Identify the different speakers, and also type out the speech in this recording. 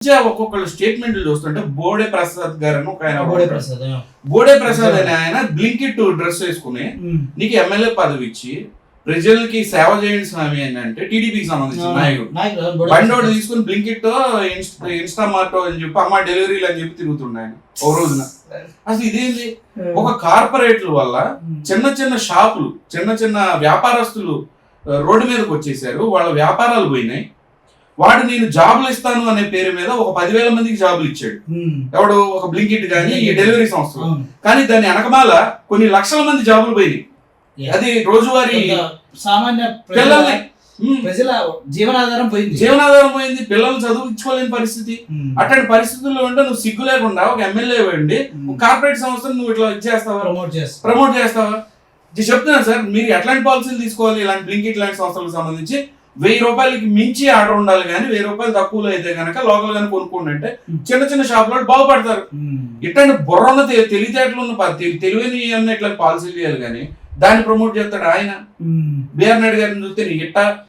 Speaker 1: ఒక్కొక్కళ్ళు స్టేట్మెంట్లు చూస్తుంటే బోడే ప్రసాద్ గారు అని ఒక ఆయన
Speaker 2: బోడే ప్రసాద్
Speaker 1: బోడే ప్రసాద్ అనే ఆయన బ్లింకిట్ డ్రెస్ వేసుకుని నీకు ఎమ్మెల్యే పదవి ఇచ్చి ప్రజలకి సేవ చేయండి స్వామి అని అంటే టీడీపీకి సంబంధించిన నాయకుడు బండోడు తీసుకుని బ్లింకిట్ ఇన్స్టామార్టో అని చెప్పి అమ్మ డెలివరీలు అని చెప్పి తిరుగుతున్నాయి ఓ రోజున. అసలు ఇదేంటి? ఒక కార్పొరేట్ల వల్ల చిన్న చిన్న షాపులు చిన్న చిన్న వ్యాపారస్తులు రోడ్డు మీదకి వచ్చేసారు, వాళ్ళ వ్యాపారాలు పోయినాయి. వాడు నేను జాబులు ఇస్తాను అనే పేరు మీద ఒక 10,000 మందికి జాబులు ఇచ్చాడు ఎవడు, ఒక బ్లింకిట్ కానీ ఈ డెలివరీ సంస్థలు. కానీ దాని వెనకమాల కొన్ని లక్షల మంది జాబులు పోయినాయి. అది రోజువారీ
Speaker 2: సామాన్య
Speaker 1: పిల్లల్ని
Speaker 2: ప్రజల జీవనాధారం పోయింది,
Speaker 1: పిల్లల్ని చదువుకోలేని పరిస్థితి. అట్లాంటి పరిస్థితుల్లో ఉంటే నువ్వు సిగ్గు లేకుండా ఒక ఎమ్మెల్యే ఉండి కార్పొరేట్ సంస్థను నువ్వు ఇట్లా ఇచ్చేస్తావా, ప్రమోట్ చేస్తావా? చెప్తున్నాను సార్, మీరు ఎట్లాంటి పాలసీలు తీసుకోవాలి ఇలాంటి బ్లింకిట్ లాంటి సంస్థలకు సంబంధించి? 1000 రూపాయలకి మించి ఆర్డర్ ఉండాలి, కానీ 1000 రూపాయలు తక్కువలో అయితే కనుక లోకల్ గానీ కొనుక్కోండి అంటే చిన్న చిన్న షాపులో బాగుపడతారు. ఇట్లాంటి బుర్రన్న తెలివితేటలు ఉన్న తెలివైన ఇట్లా పాలసీలు చేయాలి, కానీ దాన్ని ప్రమోట్ చేస్తాడు ఆయన. బిఆర్ నాయుడు గారిని చూస్తే ఇట్టా